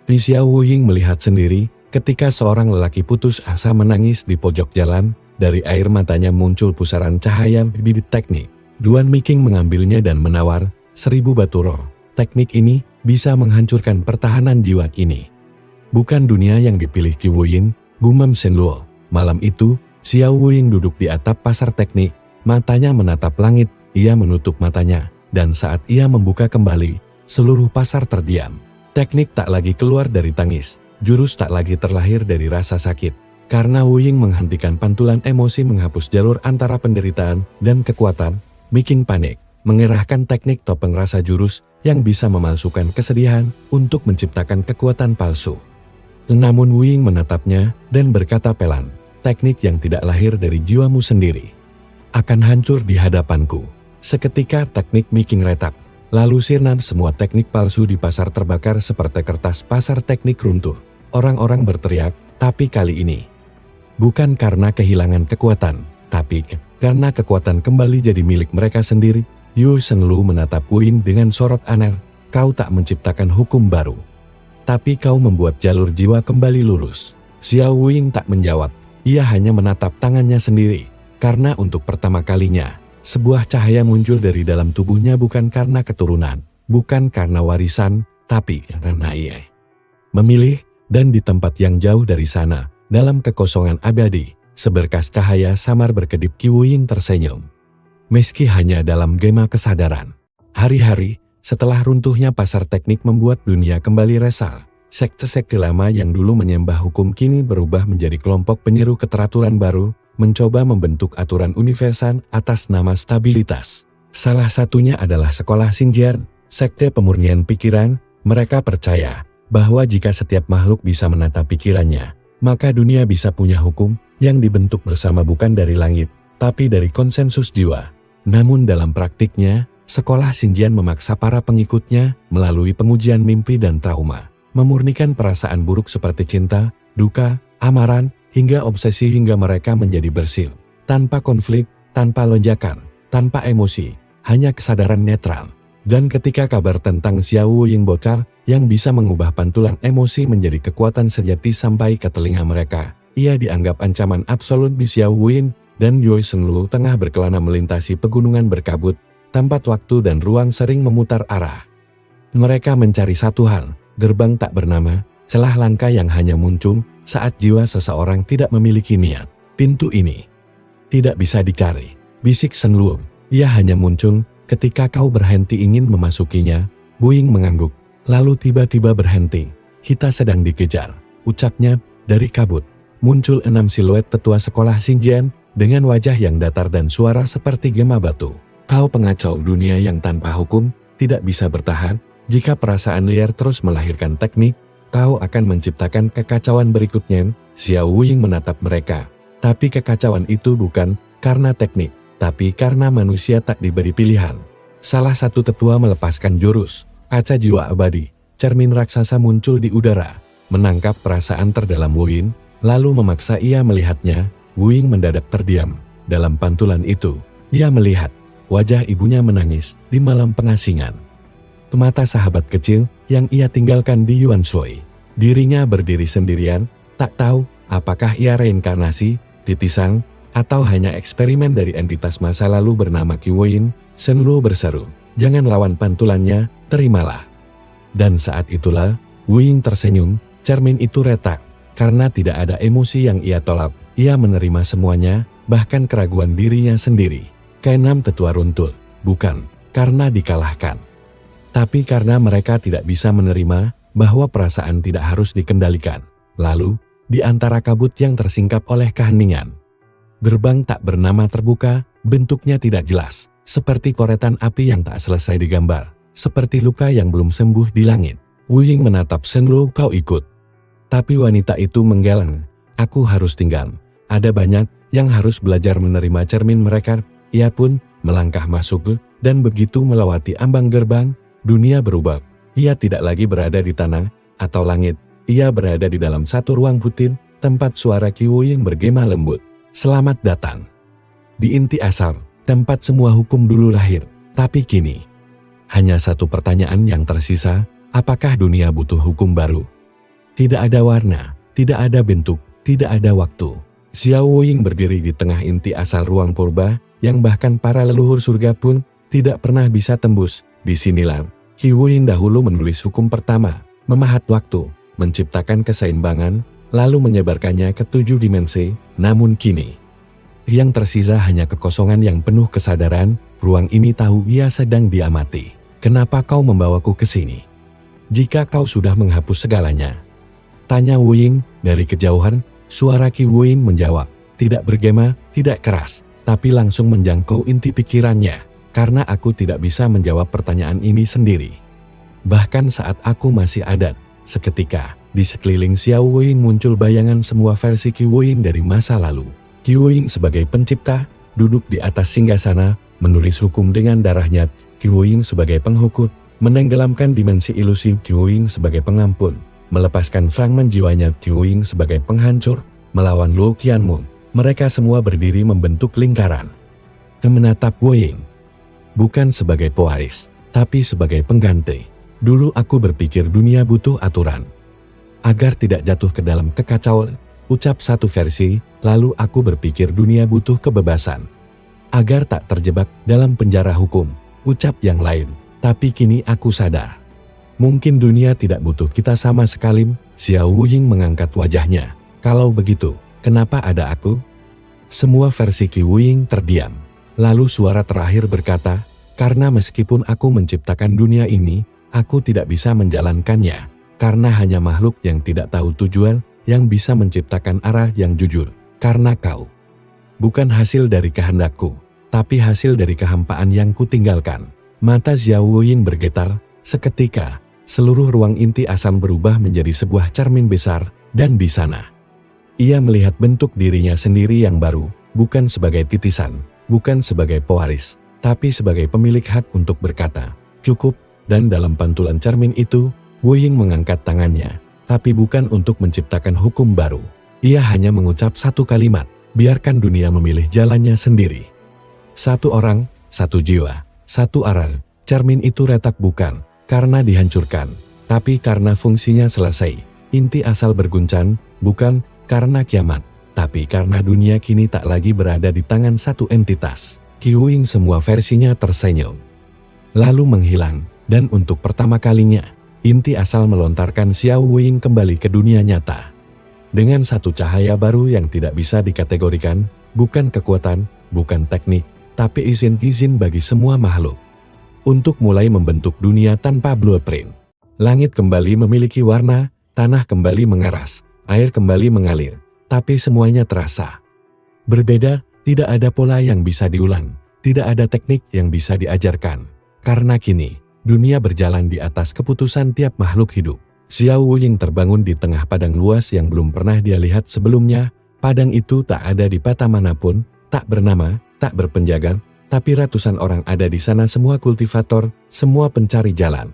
Xiao Wuying melihat sendiri ketika seorang lelaki putus asa menangis di pojok jalan. Dari air matanya muncul pusaran cahaya bibit teknik. Duan Miking mengambilnya dan menawar 1000 batu roh. Teknik ini bisa menghancurkan pertahanan jiwa ini. Bukan dunia yang dipilih Qi Wuyin, gumam Shenlu. Malam itu, Xiao Wuying duduk di atap pasar teknik. Matanya menatap langit. Ia menutup matanya, dan saat ia membuka kembali, seluruh pasar terdiam. Teknik tak lagi keluar dari tangis, jurus tak lagi terlahir dari rasa sakit. Karena Wuying menghentikan pantulan emosi menghapus jalur antara penderitaan dan kekuatan, Miking panik, mengerahkan teknik topeng rasa jurus yang bisa memalsukan kesedihan untuk menciptakan kekuatan palsu. Namun Wuying menatapnya dan berkata pelan, teknik yang tidak lahir dari jiwamu sendiri akan hancur di hadapanku. Seketika teknik Miking retak. Lalu sirna semua teknik palsu di pasar terbakar seperti kertas pasar teknik runtuh. Orang-orang berteriak, tapi kali ini bukan karena kehilangan kekuatan, tapi karena kekuatan kembali jadi milik mereka sendiri. Yu Shenlu menatap Wuying dengan sorot aneh. Kau tak menciptakan hukum baru, tapi kau membuat jalur jiwa kembali lurus. Xiao Wuying tak menjawab. Ia hanya menatap tangannya sendiri. Karena untuk pertama kalinya, sebuah cahaya muncul dari dalam tubuhnya bukan karena keturunan, bukan karena warisan, tapi karena ia memilih. Dan di tempat yang jauh dari sana, dalam kekosongan abadi, seberkas cahaya samar berkedip. Qi Wuyin tersenyum. Meski hanya dalam gema kesadaran. Hari-hari, setelah runtuhnya pasar teknik membuat dunia kembali resah. Sekte-sekte lama yang dulu menyembah hukum kini berubah menjadi kelompok penyeru keteraturan baru, mencoba membentuk aturan universal atas nama stabilitas. Salah satunya adalah sekolah Xinjiang, sekte pemurnian pikiran. Mereka percaya bahwa jika setiap makhluk bisa menata pikirannya, maka dunia bisa punya hukum yang dibentuk bersama bukan dari langit, tapi dari konsensus jiwa. Namun dalam praktiknya, sekolah Xinjiang memaksa para pengikutnya melalui pengujian mimpi dan trauma, memurnikan perasaan buruk seperti cinta, duka, amaran, hingga obsesi hingga mereka menjadi bersih, tanpa konflik, tanpa lonjakan, tanpa emosi, hanya kesadaran netral. Dan ketika kabar tentang Xiao Wuying bocor, yang bisa mengubah pantulan emosi menjadi kekuatan sejati sampai ke telinga mereka, ia dianggap ancaman absolut. Xiao Wuying dan Yu Shenlu tengah berkelana melintasi pegunungan berkabut, tempat waktu dan ruang sering memutar arah. Mereka mencari satu hal, gerbang tak bernama, celah langkah yang hanya muncul saat jiwa seseorang tidak memiliki niat. Pintu ini tidak bisa dicari, bisik Shenlu. Ia hanya muncul ketika kau berhenti ingin memasukinya. Wuying mengangguk, lalu tiba-tiba berhenti. Kita sedang dikejar, ucapnya. Dari kabut muncul 6 siluet tetua sekolah Xinjiang dengan wajah yang datar dan suara seperti gema batu. Kau pengacau dunia yang tanpa hukum, tidak bisa bertahan. Jika perasaan liar terus melahirkan teknik, kau akan menciptakan kekacauan berikutnya. Xiao Wuying menatap mereka. Tapi kekacauan itu bukan karena teknik, tapi karena manusia tak diberi pilihan. Salah satu tetua melepaskan jurus, kaca jiwa abadi. Cermin raksasa muncul di udara, menangkap perasaan terdalam Wuying, lalu memaksa ia melihatnya. Wuying mendadak terdiam. Dalam pantulan itu, ia melihat wajah ibunya menangis di malam pengasingan. Mata sahabat kecil yang ia tinggalkan di Yuan Shui. Dirinya berdiri sendirian, tak tahu apakah ia reinkarnasi, titisang, atau hanya eksperimen dari entitas masa lalu bernama Qi Wuying. Shen Luo berseru, "Jangan lawan pantulannya, terimalah." Dan saat itulah, Wuying tersenyum, cermin itu retak. Karena tidak ada emosi yang ia tolak, ia menerima semuanya, bahkan keraguan dirinya sendiri. Keenam tetua runtuh, bukan karena dikalahkan, tapi karena mereka tidak bisa menerima bahwa perasaan tidak harus dikendalikan. Lalu, di antara kabut yang tersingkap oleh keheningan, gerbang tak bernama terbuka, bentuknya tidak jelas, seperti koretan api yang tak selesai digambar, seperti luka yang belum sembuh di langit. Wuying menatap Shen Luo, "Kau ikut." Tapi wanita itu menggeleng, "Aku harus tinggal. Ada banyak yang harus belajar menerima cermin mereka." Ia pun melangkah masuk, dan begitu melewati ambang gerbang, dunia berubah. Ia tidak lagi berada di tanah atau langit. Ia berada di dalam satu ruang putih, tempat suara Qi Wuying bergema lembut. "Selamat datang di inti asal, tempat semua hukum dulu lahir." Tapi kini, hanya satu pertanyaan yang tersisa, apakah dunia butuh hukum baru? Tidak ada warna, tidak ada bentuk, tidak ada waktu. Xiao Wuying berdiri di tengah inti asal ruang purba, yang bahkan para leluhur surga pun tidak pernah bisa tembus. Disinilah, Qi Wuying dahulu menulis hukum pertama, memahat waktu, menciptakan keseimbangan, lalu menyebarkannya ke 7 dimensi. Namun kini, yang tersisa hanya kekosongan yang penuh kesadaran. Ruang ini tahu ia sedang diamati. "Kenapa kau membawaku ke sini? Jika kau sudah menghapus segalanya?" tanya Wuying dari kejauhan. Suara Qi Wuying menjawab, tidak bergema, tidak keras, tapi langsung menjangkau inti pikirannya. "Karena aku tidak bisa menjawab pertanyaan ini sendiri. Bahkan saat aku masih ada." Seketika, di sekeliling Xiao Wuying muncul bayangan semua versi Qi Wuying dari masa lalu. Qi Wuying sebagai pencipta, duduk di atas singgasana, menulis hukum dengan darahnya. Qi Wuying sebagai penghukum, menenggelamkan dimensi ilusi. Qi Wuying sebagai pengampun, melepaskan fragmen jiwanya. Qi Wuying sebagai penghancur, melawan Luo Qianmu. Mereka semua berdiri membentuk lingkaran. Menatap Wuying, bukan sebagai pewaris, tapi sebagai pengganti. "Dulu aku berpikir dunia butuh aturan, agar tidak jatuh ke dalam kekacauan," ucap satu versi. "Lalu aku berpikir dunia butuh kebebasan, agar tak terjebak dalam penjara hukum," ucap yang lain. "Tapi kini aku sadar, mungkin dunia tidak butuh kita sama sekali." Xiao Wuying mengangkat wajahnya. "Kalau begitu, kenapa ada aku?" Semua versi Qi Wuying terdiam. Lalu suara terakhir berkata, "Karena meskipun aku menciptakan dunia ini, aku tidak bisa menjalankannya. Karena hanya makhluk yang tidak tahu tujuan yang bisa menciptakan arah yang jujur. Karena kau bukan hasil dari kehendakku, tapi hasil dari kehampaan yang kutinggalkan." Mata Xiao Wuying bergetar. Seketika, seluruh ruang inti asam berubah menjadi sebuah cermin besar, dan di sana, ia melihat bentuk dirinya sendiri yang baru, bukan sebagai titisan, bukan sebagai pewaris, tapi sebagai pemilik hak untuk berkata, "Cukup." Dan dalam pantulan cermin itu, Wuying mengangkat tangannya, tapi bukan untuk menciptakan hukum baru. Ia hanya mengucap satu kalimat, "Biarkan dunia memilih jalannya sendiri." Satu orang, satu jiwa, satu arah. Cermin itu retak bukan karena dihancurkan, tapi karena fungsinya selesai. Inti asal berguncang, bukan karena kiamat, tapi karena dunia kini tak lagi berada di tangan satu entitas. Qi Wuying semua versinya tersenyum, lalu menghilang, dan untuk pertama kalinya, inti asal melontarkan Xiao Wuying kembali ke dunia nyata. Dengan satu cahaya baru yang tidak bisa dikategorikan, bukan kekuatan, bukan teknik, tapi izin bagi semua makhluk untuk mulai membentuk dunia tanpa blueprint. Langit kembali memiliki warna, tanah kembali mengeras, air kembali mengalir, tapi semuanya terasa berbeda. Tidak ada pola yang bisa diulang, tidak ada teknik yang bisa diajarkan. Karena kini, Dunia berjalan di atas keputusan tiap makhluk hidup. Xiao Wuying terbangun di tengah padang luas yang belum pernah dia lihat sebelumnya. Padang itu tak ada di peta manapun, tak bernama, tak berpenjaga, tapi ratusan orang ada di sana, semua kultivator, semua pencari jalan.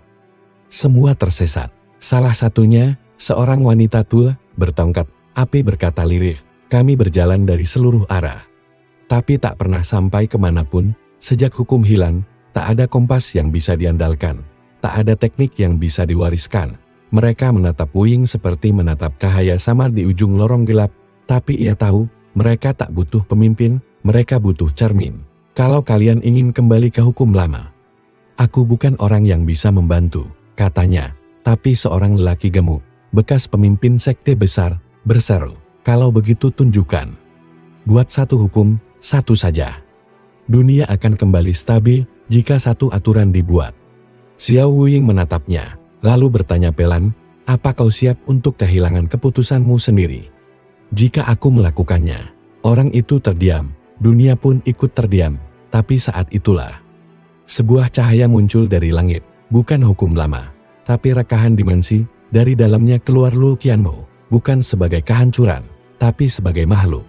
Semua tersesat. Salah satunya, seorang wanita tua, bertongkat api berkata lirih, kami berjalan dari seluruh arah. Tapi tak pernah sampai kemanapun, sejak hukum hilang, tak ada kompas yang bisa diandalkan, tak ada teknik yang bisa diwariskan. Mereka menatap Wuying seperti menatap cahaya samar di ujung lorong gelap, tapi ia tahu, mereka tak butuh pemimpin, mereka butuh cermin. Kalau kalian ingin kembali ke hukum lama, aku bukan orang yang bisa membantu, katanya, tapi seorang lelaki gemuk, bekas pemimpin sekte besar, berseru, kalau begitu tunjukkan. Buat satu hukum, satu saja. Dunia akan kembali stabil jika satu aturan dibuat. Xiao Wuying menatapnya, lalu bertanya pelan, apa kau siap untuk kehilangan keputusanmu sendiri? Jika aku melakukannya, orang itu terdiam, dunia pun ikut terdiam, tapi saat itulah sebuah cahaya muncul dari langit, bukan hukum lama, tapi rekahan dimensi, dari dalamnya keluar Lu Qianmo, bukan sebagai kehancuran, tapi sebagai makhluk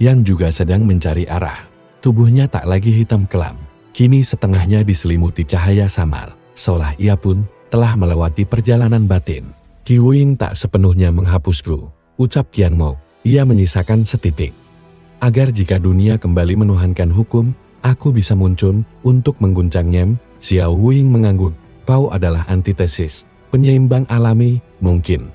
yang juga sedang mencari arah. Tubuhnya tak lagi hitam kelam, kini setengahnya diselimuti cahaya samar, seolah ia pun telah melewati perjalanan batin. Qi Wuying tak sepenuhnya menghapusku, ucap Qianmo, ia menyisakan setitik. Agar jika dunia kembali menuhankan hukum, aku bisa muncul untuk mengguncangnya. Xiao Wuying mengangguk, kau adalah antitesis, penyeimbang alami, mungkin.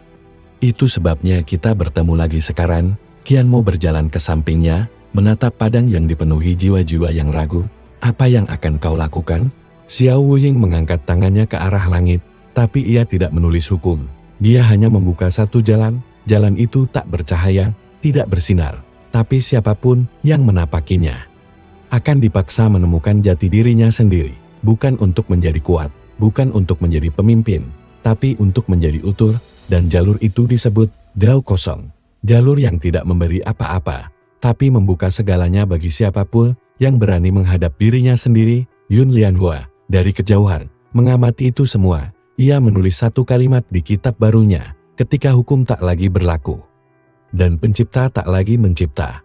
Itu sebabnya kita bertemu lagi sekarang. Qianmo berjalan ke sampingnya, menatap padang yang dipenuhi jiwa-jiwa yang ragu. Apa yang akan kau lakukan? Xiao Wuying mengangkat tangannya ke arah langit, tapi ia tidak menulis hukum. Dia hanya membuka satu jalan, jalan itu tak bercahaya, tidak bersinar, tapi siapapun yang menapakinya akan dipaksa menemukan jati dirinya sendiri, bukan untuk menjadi kuat, bukan untuk menjadi pemimpin, tapi untuk menjadi utuh, dan jalur itu disebut Dao Kosong. Jalur yang tidak memberi apa-apa, tapi membuka segalanya bagi siapapun yang berani menghadap dirinya sendiri. Yun Lianhua, dari kejauhan, mengamati itu semua, ia menulis satu kalimat di kitab barunya, ketika hukum tak lagi berlaku, dan pencipta tak lagi mencipta.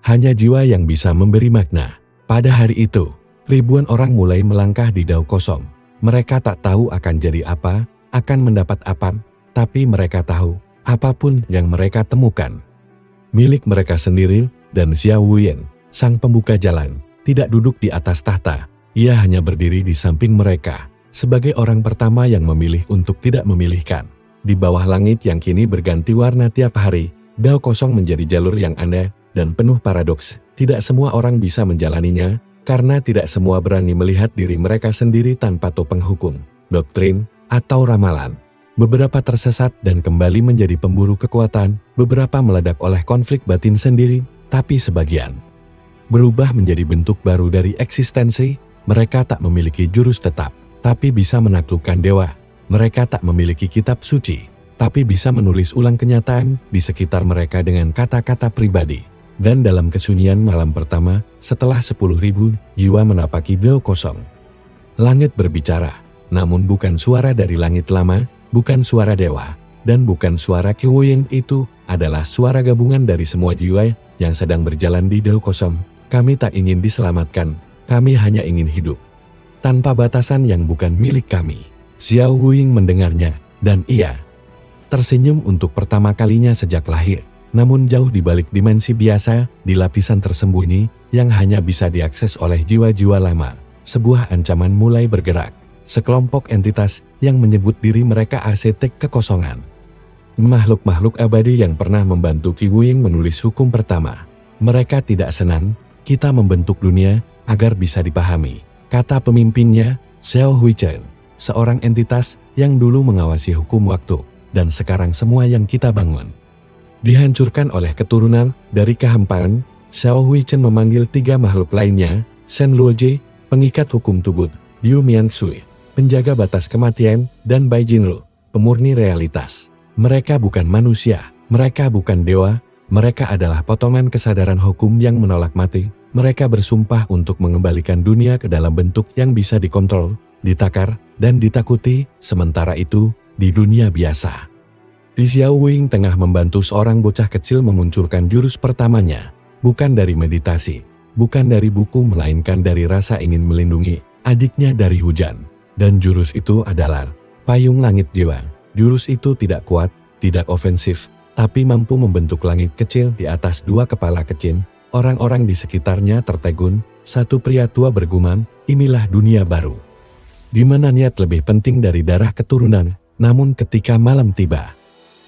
Hanya jiwa yang bisa memberi makna. Pada hari itu, ribuan orang mulai melangkah di Dao Kosong. Mereka tak tahu akan jadi apa, akan mendapat apa, tapi mereka tahu, apapun yang mereka temukan, milik mereka sendiri. Dan Xiao Wuying, sang pembuka jalan, tidak duduk di atas tahta, ia hanya berdiri di samping mereka, sebagai orang pertama yang memilih untuk tidak memilihkan. Di bawah langit yang kini berganti warna tiap hari, Dao Kosong menjadi jalur yang aneh dan penuh paradoks. Tidak semua orang bisa menjalaninya, karena tidak semua berani melihat diri mereka sendiri tanpa topeng hukum, doktrin, atau ramalan. Beberapa tersesat dan kembali menjadi pemburu kekuatan, beberapa meledak oleh konflik batin sendiri, tapi sebagian berubah menjadi bentuk baru dari eksistensi. Mereka tak memiliki jurus tetap, tapi bisa menaklukkan dewa. Mereka tak memiliki kitab suci, tapi bisa menulis ulang kenyataan di sekitar mereka dengan kata-kata pribadi. Dan dalam kesunyian malam pertama, setelah 10.000 jiwa menapaki Dao Kosong, langit berbicara, namun bukan suara dari langit lama, bukan suara dewa, dan bukan suara Qi Wuying. Itu adalah suara gabungan dari semua jiwa yang sedang berjalan di Dao Kosong. Kami tak ingin diselamatkan, kami hanya ingin hidup tanpa batasan yang bukan milik kami. Xiao Wuying mendengarnya, dan ia tersenyum untuk pertama kalinya sejak lahir. Namun jauh di balik dimensi biasa, di lapisan tersembunyi yang hanya bisa diakses oleh jiwa-jiwa lama, sebuah ancaman mulai bergerak. Sekelompok entitas yang menyebut diri mereka arsitek kekosongan. Makhluk-makhluk abadi yang pernah membantu Qi Wuying menulis hukum pertama. Mereka tidak senang kita membentuk dunia agar bisa dipahami, kata pemimpinnya, Xiao Huichen, seorang entitas yang dulu mengawasi hukum waktu, dan sekarang semua yang kita bangun dihancurkan oleh keturunan dari kehampaan. Xiao Huichen memanggil 3 makhluk lainnya, Shen Luoji, pengikat hukum tubuh, Liu Miansui, penjaga batas kematian, dan Bai Jinru, pemurni realitas. Mereka bukan manusia, mereka bukan dewa, mereka adalah potongan kesadaran hukum yang menolak mati. Mereka bersumpah untuk mengembalikan dunia ke dalam bentuk yang bisa dikontrol, ditakar, dan ditakuti. Sementara itu, di dunia biasa, Li Xiaowing tengah membantu seorang bocah kecil memunculkan jurus pertamanya. Bukan dari meditasi, bukan dari buku, melainkan dari rasa ingin melindungi adiknya dari hujan. Dan jurus itu adalah Payung Langit Dewa. Jurus itu tidak kuat, tidak ofensif, tapi mampu membentuk langit kecil di atas dua kepala kecil. Orang-orang di sekitarnya tertegun. Satu pria tua bergumam, inilah dunia baru, di mana niat lebih penting dari darah keturunan. Namun ketika malam tiba,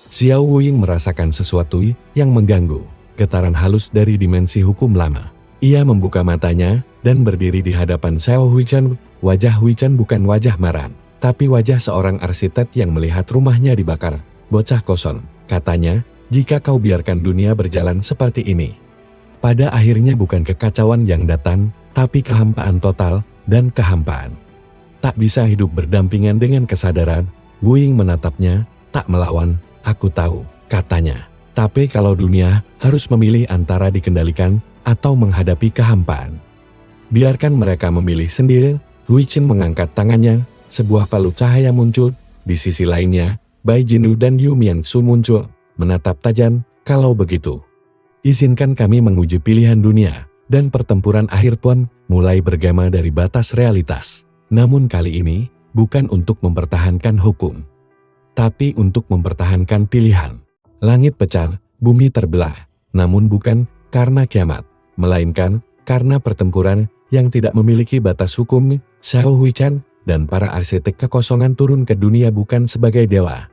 Xiaowing merasakan sesuatu yang mengganggu, getaran halus dari dimensi hukum lama. Ia membuka matanya dan berdiri di hadapan Xiao Huichan. Wajah Huichan bukan wajah marah, tapi wajah seorang arsitek yang melihat rumahnya dibakar. Bocah kosong, katanya, jika kau biarkan dunia berjalan seperti ini, pada akhirnya bukan kekacauan yang datang, tapi kehampaan total, dan kehampaan tak bisa hidup berdampingan dengan kesadaran. Wu Ying menatapnya, tak melawan. Aku tahu, katanya. Tapi kalau dunia harus memilih antara dikendalikan atau menghadapi kehampaan, biarkan mereka memilih sendiri. Hui Chen mengangkat tangannya, sebuah palu cahaya muncul. Di sisi lainnya, Bai Jinru dan Yu Mianxu muncul, menatap tajam. Kalau begitu, izinkan kami menguji pilihan dunia, dan pertempuran akhir pun mulai bergema dari batas realitas. Namun kali ini, bukan untuk mempertahankan hukum, tapi untuk mempertahankan pilihan. Langit pecah, bumi terbelah, namun bukan karena kiamat, melainkan karena pertempuran yang tidak memiliki batas hukum. Xiao Huichan dan para arsitek kekosongan turun ke dunia bukan sebagai dewa,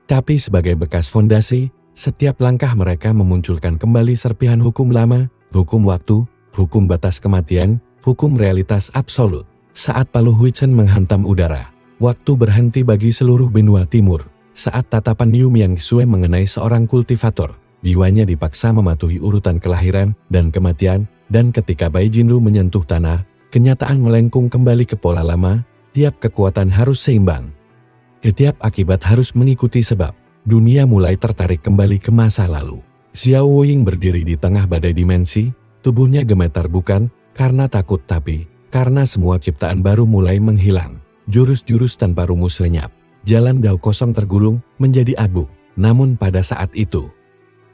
tapi sebagai bekas fondasi. Setiap langkah mereka memunculkan kembali serpihan hukum lama, hukum waktu, hukum batas kematian, hukum realitas absolut. Saat palu Huichan menghantam udara, waktu berhenti bagi seluruh benua timur. Saat tatapan Yu Mianxu mengenai seorang kultivator, jiwanya dipaksa mematuhi urutan kelahiran dan kematian, dan ketika Bai Jinru menyentuh tanah, kenyataan melengkung kembali ke pola lama. Tiap kekuatan harus seimbang, setiap akibat harus mengikuti sebab. Dunia mulai tertarik kembali ke masa lalu. Xiaowing berdiri di tengah badai dimensi, tubuhnya gemetar bukan karena takut tapi karena semua ciptaan baru mulai menghilang. Jurus-jurus tanpa rumus lenyap, jalan dao kosong tergulung menjadi abu. Namun pada saat itu,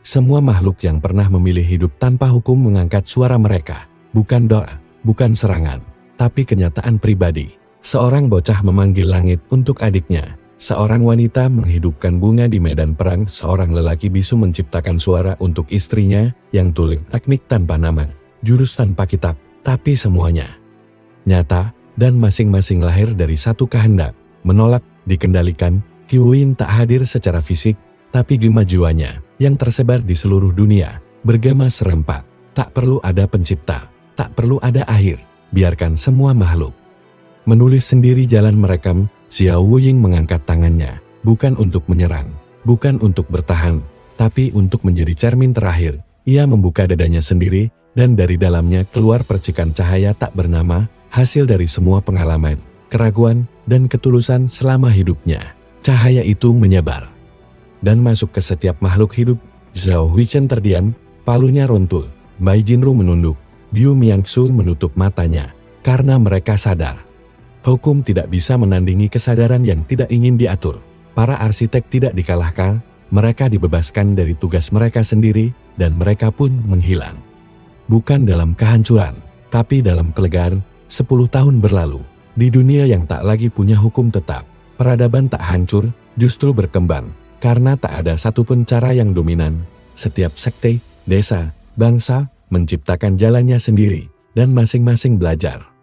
semua makhluk yang pernah memilih hidup tanpa hukum mengangkat suara mereka. Bukan doa, bukan serangan, tapi kenyataan pribadi. Seorang bocah memanggil langit untuk adiknya. Seorang wanita menghidupkan bunga di medan perang. Seorang lelaki bisu menciptakan suara untuk istrinya yang tulis teknik tanpa nama, jurus tanpa kitab, tapi semuanya nyata dan masing-masing lahir dari satu kehendak, menolak, dikendalikan. Qi Huin tak hadir secara fisik, tapi gema jiwanya yang tersebar di seluruh dunia, bergema serempak. Tak perlu ada pencipta, tak perlu ada akhir, biarkan semua makhluk menulis sendiri jalan mereka. Xiao Ying mengangkat tangannya, bukan untuk menyerang, bukan untuk bertahan, tapi untuk menjadi cermin terakhir. Ia membuka dadanya sendiri, dan dari dalamnya keluar percikan cahaya tak bernama, hasil dari semua pengalaman, keraguan, dan ketulusan selama hidupnya. Cahaya itu menyebar dan masuk ke setiap makhluk hidup. Xiao Huichan terdiam, palunya runtuh. Bai Jinru menunduk, Yu Mianxu menutup matanya, karena mereka sadar hukum tidak bisa menandingi kesadaran yang tidak ingin diatur. Para arsitek tidak dikalahkan, mereka dibebaskan dari tugas mereka sendiri, dan mereka pun menghilang. Bukan dalam kehancuran, tapi dalam kelegaan. 10 tahun berlalu, di dunia yang tak lagi punya hukum tetap, peradaban tak hancur, justru berkembang, karena tak ada satupun cara yang dominan. Setiap sekte, desa, bangsa, menciptakan jalannya sendiri, dan masing-masing belajar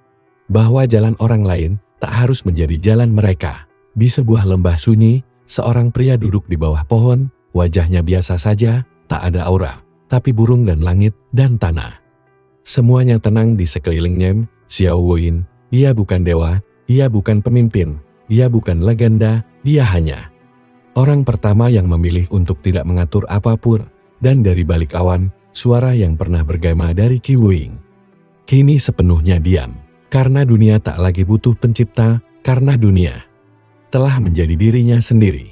bahwa jalan orang lain tak harus menjadi jalan mereka. Di sebuah lembah sunyi, seorang pria duduk di bawah pohon, wajahnya biasa saja, tak ada aura, tapi burung dan langit dan tanah semuanya tenang di sekelilingnya. Xiao Yin, ia bukan dewa, ia bukan pemimpin, ia bukan legenda, dia hanya orang pertama yang memilih untuk tidak mengatur apapun. Dan dari balik awan, suara yang pernah bergema dari Qi Huin kini sepenuhnya diam. Karena dunia tak lagi butuh pencipta, karena dunia telah menjadi dirinya sendiri.